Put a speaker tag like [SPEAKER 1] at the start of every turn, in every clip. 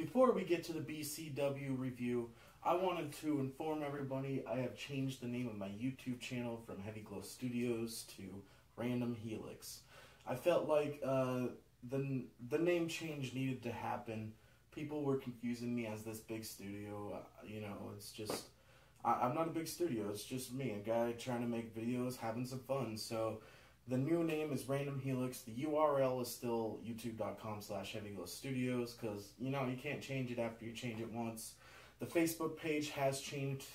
[SPEAKER 1] Before we get to the BCW review, I wanted to inform everybody I have changed the name of my YouTube channel from Heavy Glow Studios to Random Helix. I felt like the name change needed to happen. People were confusing me as this big studio. It's just, I'm not a big studio. It's just me, a guy trying to make videos, having some fun. So the new name is Random Helix. The URL is still youtube.com/HeavyGlowStudios because, you can't change it after you change it once. The Facebook page has changed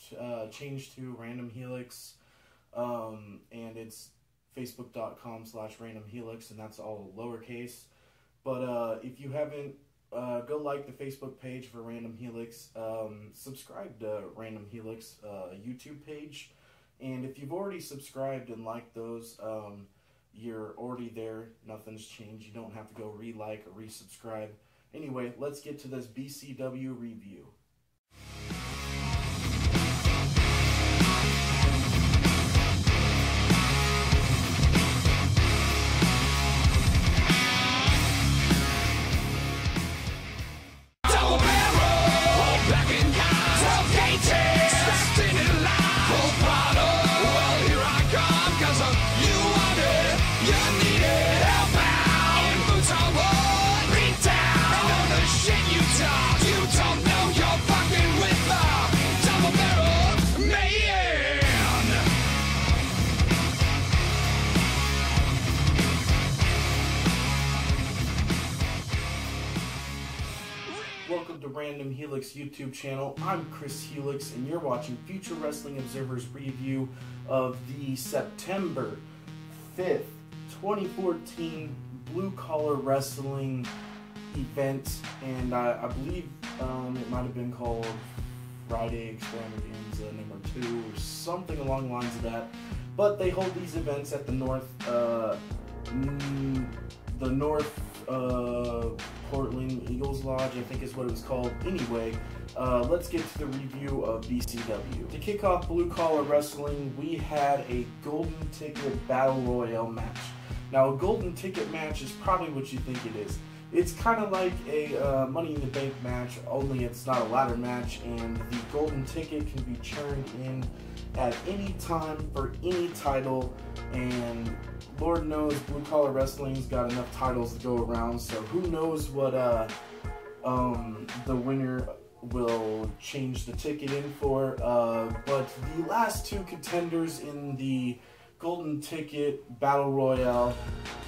[SPEAKER 1] to Random Helix, and it's facebook.com/Random Helix, and that's all lowercase. But if you haven't, go like the Facebook page for Random Helix. Subscribe to Random Helix YouTube page. And if you've already subscribed and liked those, you're already there. Nothing's changed. You don't have to go re-like or resubscribe. Anyway, let's get to this BCW review. Welcome to Random Helix YouTube channel. I'm Chris Helix, and you're watching Future Wrestling Observer's review of the September 5th, 2014 Blue Collar Wrestling event, and I believe it might have been called Friday Extravaganza number 2 or something along the lines of that. But they hold these events at the North Portland Eagles Lodge, I think is what it was called. Anyway, let's get to the review of BCW. To kick off Blue Collar Wrestling, we had a Golden Ticket Battle Royale match. Now, a Golden Ticket match is probably what you think it is. It's kind of like a Money in the Bank match, only it's not a ladder match, and the Golden Ticket can be churned in at any time for any title, and Lord knows Blue Collar Wrestling's got enough titles to go around, so who knows what the winner will change the ticket in for. But the last two contenders in the Golden Ticket Battle Royale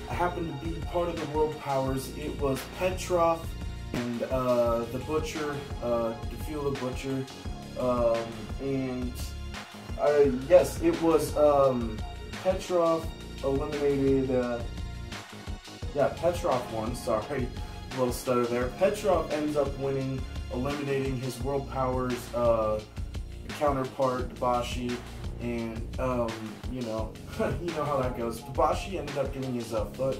[SPEAKER 1] happened to be part of the World Powers. It was Petrov and the Butcher, Defeal the Butcher, and yes, it was Petrov eliminated, Petrov won, sorry, a little stutter there. Petrov ends up winning, eliminating his World Powers counterpart, Dabashi, and, you know how that goes. Dabashi ended up getting his foot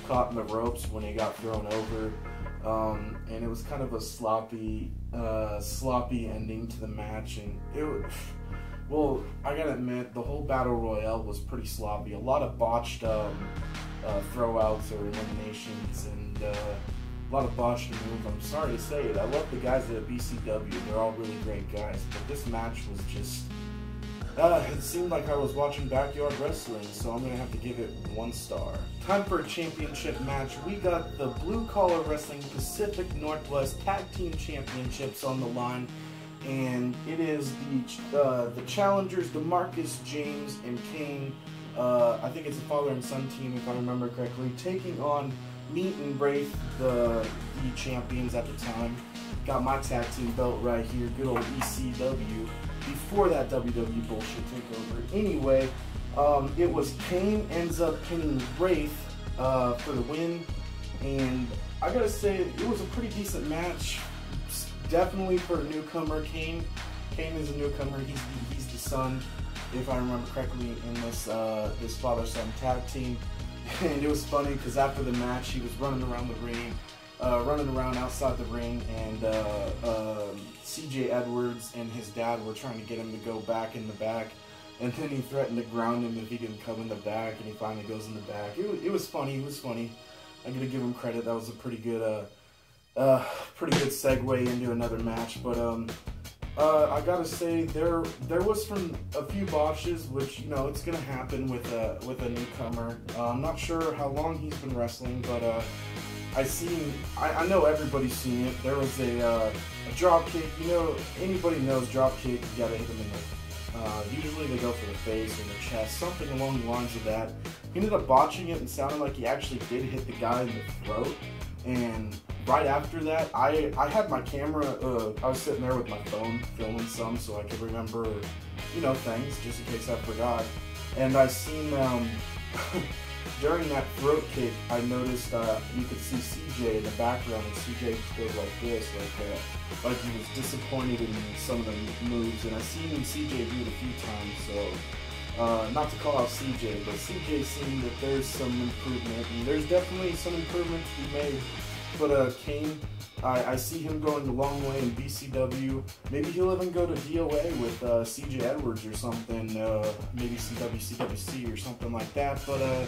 [SPEAKER 1] caught in the ropes when he got thrown over, and it was kind of a sloppy ending to the match, and well, I gotta admit, the whole Battle Royale was pretty sloppy. A lot of botched throwouts or eliminations, and a lot of botched moves. I'm sorry to say it. I love the guys at BCW. They're all really great guys. But this match was just... it seemed like I was watching backyard wrestling, so I'm going to have to give it 1 star. Time for a championship match. We got the Blue Collar Wrestling Pacific Northwest Tag Team Championships on the line. And it is the challengers, DeMarcus, James, and Kane. I think it's a father and son team, if I remember correctly, taking on Meat and Wraith, the champions at the time. Got my tag team belt right here, good old ECW, before that WWE bullshit takeover. Anyway, it was Kane ends up pinning Wraith for the win, and I gotta say, it was a pretty decent match. Definitely for a newcomer. Kane is a newcomer. He's the son, if I remember correctly, in this father-son tag team. And it was funny because after the match, he was running around the ring, running around outside the ring, and CJ Edwards and his dad were trying to get him to go back in the back, and then he threatened to ground him if he didn't come in the back, and he finally goes in the back. It was funny. It was funny. I'm gonna give him credit. That was a pretty good Pretty good segue into another match, but I gotta say there was from a few botches, which you know it's gonna happen with a newcomer. I'm not sure how long he's been wrestling, but I know everybody's seen it. There was a drop kick. You know, anybody knows drop kick. You gotta hit them in the. Usually they go for the face or the chest, something along the lines of that. He ended up botching it and sounded like he actually did hit the guy in the throat. And right after that, I had my camera, I was sitting there with my phone filming some so I could remember, you know, things just in case I forgot. And I seen, during that throat kick, I noticed you could see CJ in the background, and CJ just goes like this, like he was disappointed in some of the moves. And I seen CJ do it a few times, so not to call out CJ, but CJ seen that there's some improvement, and there's definitely some improvement to be made. But Kane, I see him going a long way in BCW. Maybe he'll even go to DOA with CJ Edwards or something, maybe CWC or something like that. But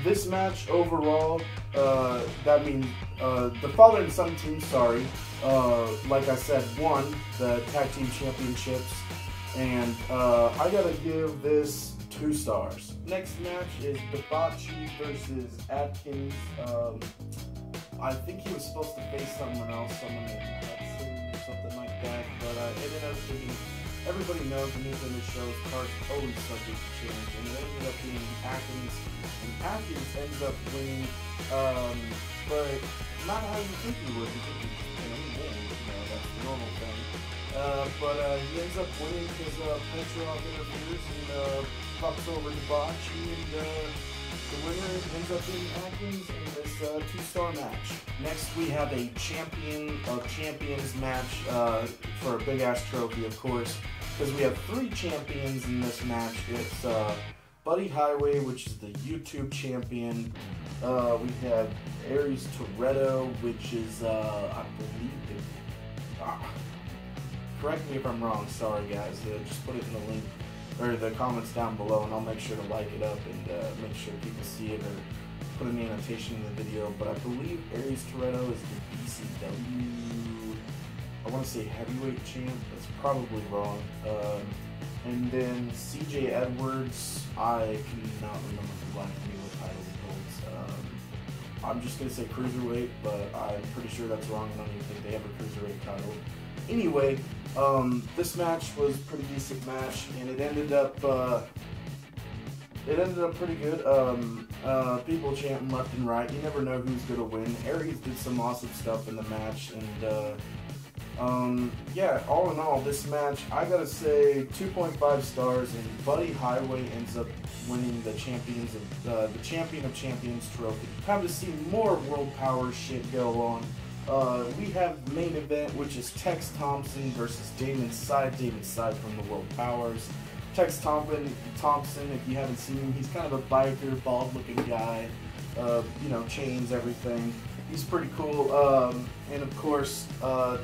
[SPEAKER 1] this match overall, that means the father and son team, like I said, won the tag team championships. And I gotta give this 2 stars. Next match is Debauchee versus Atkins. I think he was supposed to face someone else, someone named Hudson or something like that. But it ended up being, everybody knows the news on the show, cards always subject to change. And it ended up being Atkins. And Atkins ends up winning, but not how you think he would. You think he'd win, you know, that's the normal thing. But he ends up winning because Petrov interferes and fucks over Debauchee, and the winner ends up being Atkins in this 2-star match. Next, we have a Champion of Champions match for a big-ass trophy, of course, because we have 3 champions in this match. It's Buddy Highway, which is the YouTube champion. We have Aries Toretto, which is, I believe, correct me if I'm wrong, sorry guys, just put it in the link, or the comments down below, and I'll make sure to like it up and make sure people see it, or put an annotation in the video. But I believe Aries Toretto is the BCW, I want to say heavyweight champ, that's probably wrong. And then CJ Edwards, I cannot remember the last what title he holds. I'm just going to say cruiserweight, but I'm pretty sure that's wrong. I don't even think they have a cruiserweight title. Anyway, this match was a pretty decent match, and it ended up pretty good. People chanting left and right. You never know who's gonna win. Aries did some awesome stuff in the match, and yeah, all in all, this match, I gotta say 2.5 stars, and Buddy Highway ends up winning the Champion of Champions trophy. Time to see more World Power shit go on. We have the main event, which is Tex Thompson versus Damon Side. Damon Side from the World Powers. Tex Thompson, if you haven't seen him, he's kind of a biker, bald-looking guy. You know, chains, everything. He's pretty cool. And of course,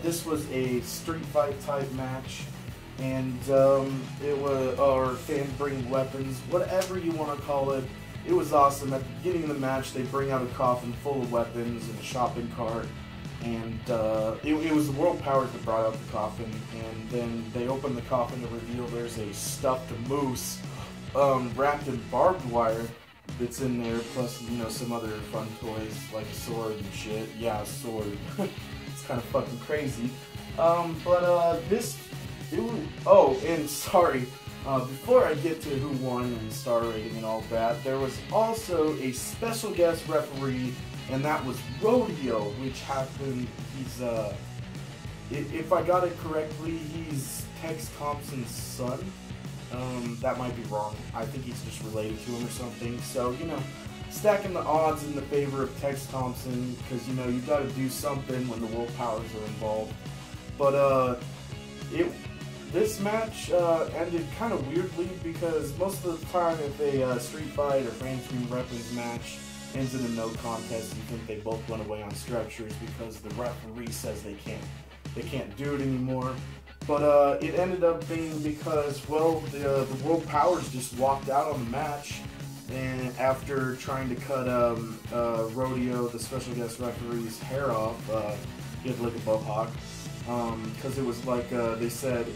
[SPEAKER 1] this was a street fight type match, and it was, or fans bringing weapons, whatever you want to call it. It was awesome. At the beginning of the match, they bring out a coffin full of weapons and a shopping cart. And it was the World Powers that brought out the coffin, and then they open the coffin to reveal there's a stuffed moose wrapped in barbed wire that's in there, plus, you know, some other fun toys like a sword and shit. Yeah, a sword. It's kind of fucking crazy. Oh, and sorry, before I get to who won and star rating and all that, there was also a special guest referee, and that was Rodeo, which happened, he's, if I got it correctly, he's Tex Thompson's son. That might be wrong. I think he's just related to him or something. So, you know, stacking the odds in the favor of Tex Thompson, because, you know, you've got to do something when the World Powers are involved. But, this match ended kind of weirdly, because most of the time if a street fight or fancy weapons match ends in a no contest, you think they both went away on stretchers because the referee says they can't do it anymore. But it ended up being because, well, the World Powers just walked out on the match, and after trying to cut Rodeo, the special guest referee's hair off, he had like a mohawk, because it was like they said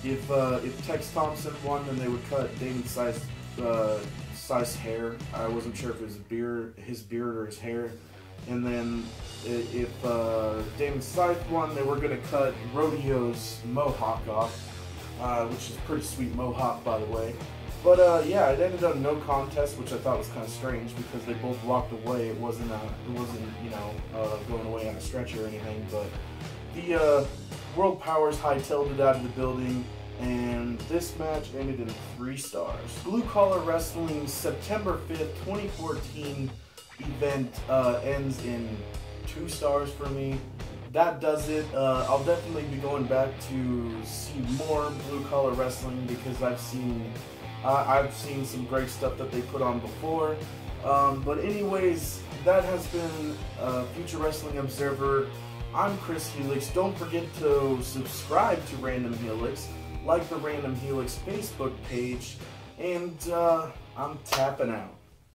[SPEAKER 1] if Tex Thompson won, then they would cut Damon Size's hair. I wasn't sure if it was his beard or his hair. And then if Damon Size won, they were gonna cut Rodeo's mohawk off, which is a pretty sweet mohawk, by the way. But yeah, it ended up no contest, which I thought was kind of strange because they both walked away. It wasn't you know going away on a stretcher or anything. But the World Powers hightailed it out of the building, and this match ended in 3 stars. Blue Collar Wrestling's September 5th, 2014 event ends in 2 stars for me. That does it. I'll definitely be going back to see more Blue Collar Wrestling because I've seen some great stuff that they put on before. But anyways, that has been Future Wrestling Observer. I'm Chris Helix. Don't forget to subscribe to Random Helix, like the Random Helix Facebook page, and I'm tapping out.